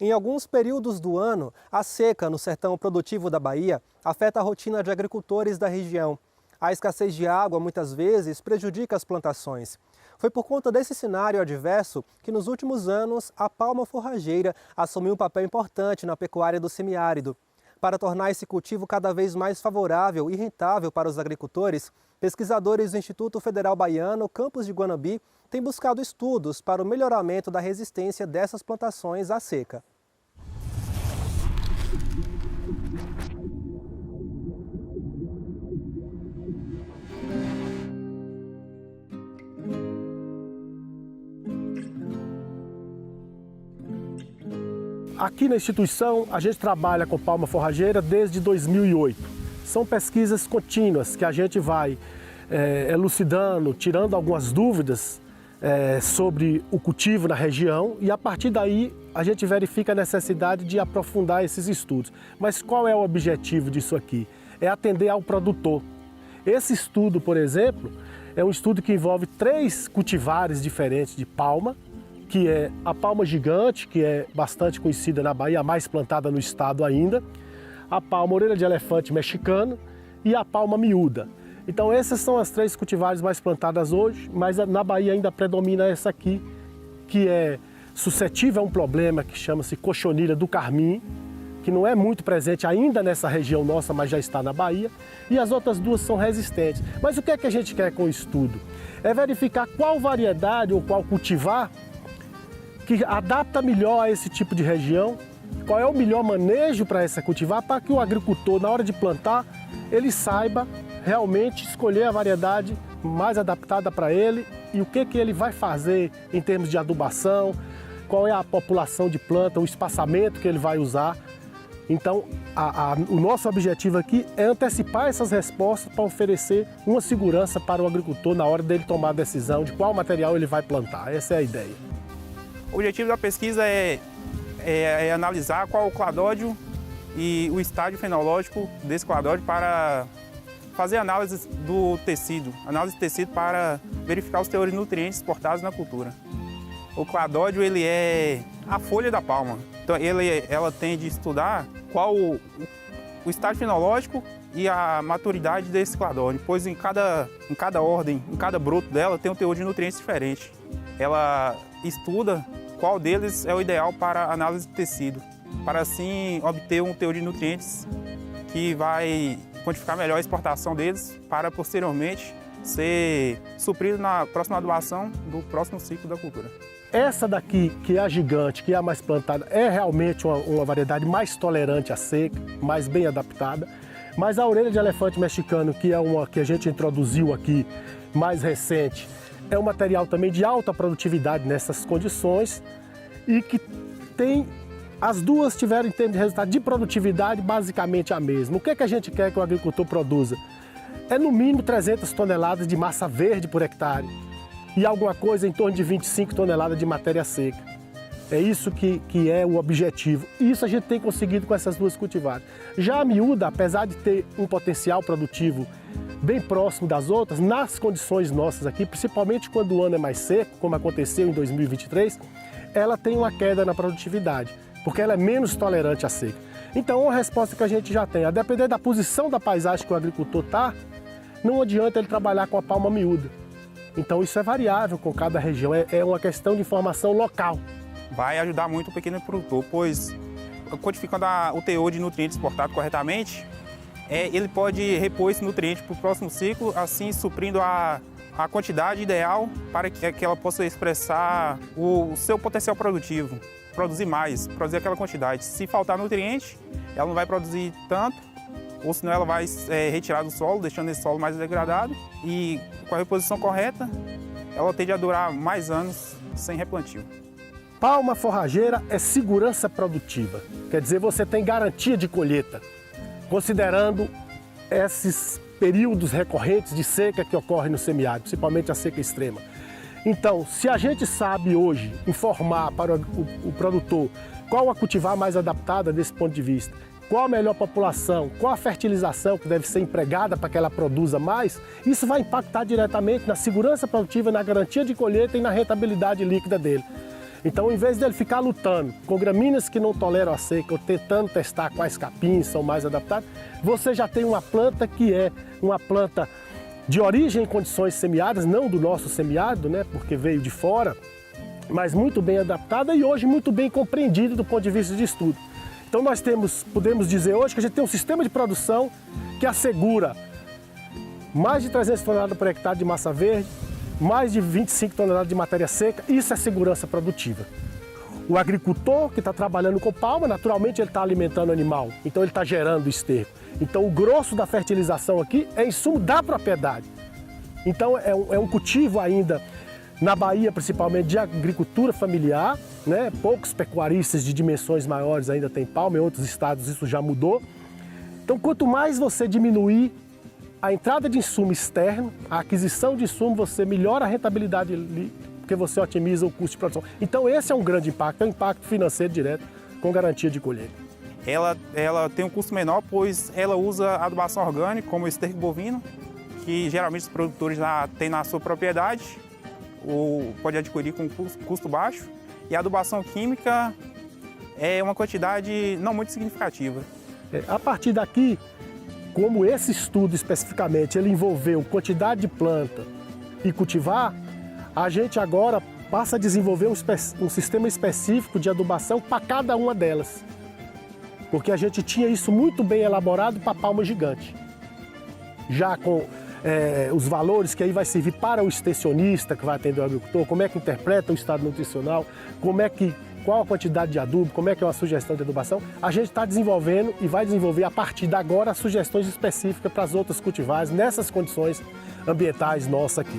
Em alguns períodos do ano, a seca no sertão produtivo da Bahia afeta a rotina de agricultores da região. A escassez de água muitas vezes prejudica as plantações. Foi por conta desse cenário adverso que nos últimos anos a palma forrageira assumiu um papel importante na pecuária do semiárido. Para tornar esse cultivo cada vez mais favorável e rentável para os agricultores, pesquisadores do Instituto Federal Baiano, campus de Guanabi, têm buscado estudos para o melhoramento da resistência dessas plantações à seca. Aqui na instituição, a gente trabalha com palma forrageira desde 2008. São pesquisas contínuas que a gente vai elucidando, tirando algumas dúvidas sobre o cultivo na região e a partir daí a gente verifica a necessidade de aprofundar esses estudos. Mas qual é o objetivo disso aqui? É atender ao produtor. Esse estudo, por exemplo, é um estudo que envolve 3 cultivares diferentes de palma, que é a palma gigante, que é bastante conhecida na Bahia, a mais plantada no estado ainda, a palma orelha de elefante mexicano e a palma miúda. Então essas são as 3 cultivares mais plantadas hoje, mas na Bahia ainda predomina essa aqui, que é suscetível a um problema que chama-se cochonilha do carmim, que não é muito presente ainda nessa região nossa, mas já está na Bahia, e as outras 2 são resistentes. Mas o que é que a gente quer com o estudo? É verificar qual variedade ou qual cultivar que adapta melhor a esse tipo de região, qual é o melhor manejo para essa cultivar, para que o agricultor, na hora de plantar, ele saiba realmente escolher a variedade mais adaptada para ele e o que ele vai fazer em termos de adubação, qual é a população de planta, o espaçamento que ele vai usar. Então, o nosso objetivo aqui é antecipar essas respostas para oferecer uma segurança para o agricultor na hora dele tomar a decisão de qual material ele vai plantar. Essa é a ideia. O objetivo da pesquisa é analisar qual o cladódio e o estágio fenológico desse cladódio para fazer análise do tecido, para verificar os teores de nutrientes exportados na cultura. O cladódio ele é a folha da palma, então ela tem de estudar qual o estágio fenológico e a maturidade desse cladódio, pois em cada ordem, em cada broto dela tem um teor de nutrientes diferente. Ela estuda qual deles é o ideal para análise de tecido, para assim obter um teor de nutrientes que vai quantificar melhor a exportação deles para posteriormente ser suprido na próxima adubação do próximo ciclo da cultura. Essa daqui, que é a gigante, que é a mais plantada, é realmente uma variedade mais tolerante à seca, mais bem adaptada, mas a orelha de elefante mexicano, que é uma que a gente introduziu aqui, mais recente, é um material também de alta produtividade nessas condições e que tem, as 2 tiveram em termos de resultado de produtividade basicamente a mesma. O que a gente quer que o agricultor produza? É no mínimo 300 toneladas de massa verde por hectare e alguma coisa em torno de 25 toneladas de matéria seca. É isso que é o objetivo. E isso a gente tem conseguido com essas 2 cultivares. Já a miúda, apesar de ter um potencial produtivo bem próximo das outras, nas condições nossas aqui, principalmente quando o ano é mais seco, como aconteceu em 2023, ela tem uma queda na produtividade, porque ela é menos tolerante à seca. Então, uma resposta que a gente já tem, a depender da posição da paisagem que o agricultor está, não adianta ele trabalhar com a palma miúda. Então, isso é variável com cada região, é uma questão de informação local. Vai ajudar muito o pequeno produtor, pois quantificando o teor de nutrientes exportado corretamente, ele pode repor esse nutriente para o próximo ciclo, assim suprindo a quantidade ideal para que ela possa expressar o seu potencial produtivo, produzir mais, produzir aquela quantidade. Se faltar nutriente, ela não vai produzir tanto, ou senão ela vai retirar do solo, deixando esse solo mais degradado, e com a reposição correta, ela tende a durar mais anos sem replantio. Palma forrageira é segurança produtiva, quer dizer, você tem garantia de colheita, considerando esses períodos recorrentes de seca que ocorrem no semiárido, principalmente a seca extrema. Então, se a gente sabe hoje informar para o produtor qual a cultivar mais adaptada desse ponto de vista, qual a melhor população, qual a fertilização que deve ser empregada para que ela produza mais, isso vai impactar diretamente na segurança produtiva, na garantia de colheita e na rentabilidade líquida dele. Então, em vez dele ficar lutando com gramíneas que não toleram a seca ou tentando testar quais capins são mais adaptados, você já tem uma planta que é uma planta de origem em condições semiáridas, não do nosso semiárido, né, porque veio de fora, mas muito bem adaptada e hoje muito bem compreendida do ponto de vista de estudo. Então nós podemos dizer hoje que a gente tem um sistema de produção que assegura mais de 300 toneladas por hectare de massa verde, mais de 25 toneladas de matéria seca, isso é segurança produtiva. O agricultor que está trabalhando com palma, naturalmente ele está alimentando o animal, então ele está gerando esterco. Então o grosso da fertilização aqui é insumo da propriedade. Então é um cultivo ainda, na Bahia principalmente, de agricultura familiar, né? Poucos pecuaristas de dimensões maiores ainda têm palma, em outros estados isso já mudou. Então quanto mais você diminuir a entrada de insumo externo, a aquisição de insumo, você melhora a rentabilidade ali, porque você otimiza o custo de produção. Então esse é um grande impacto, é um impacto financeiro direto com garantia de colheita. Ela tem um custo menor, pois ela usa adubação orgânica, como o esterco bovino, que geralmente os produtores já têm na sua propriedade, ou pode adquirir com custo baixo. E a adubação química é uma quantidade não muito significativa. A partir daqui, como esse estudo especificamente, ele envolveu quantidade de planta e cultivar, a gente agora passa a desenvolver um sistema específico de adubação para cada uma delas. Porque a gente tinha isso muito bem elaborado para a palma gigante. Já com os valores que aí vai servir para o extensionista que vai atender o agricultor, como é que interpreta o estado nutricional, qual a quantidade de adubo, como é que é uma sugestão de adubação, a gente está desenvolvendo e vai desenvolver a partir de agora sugestões específicas para as outras cultivares nessas condições ambientais nossas aqui.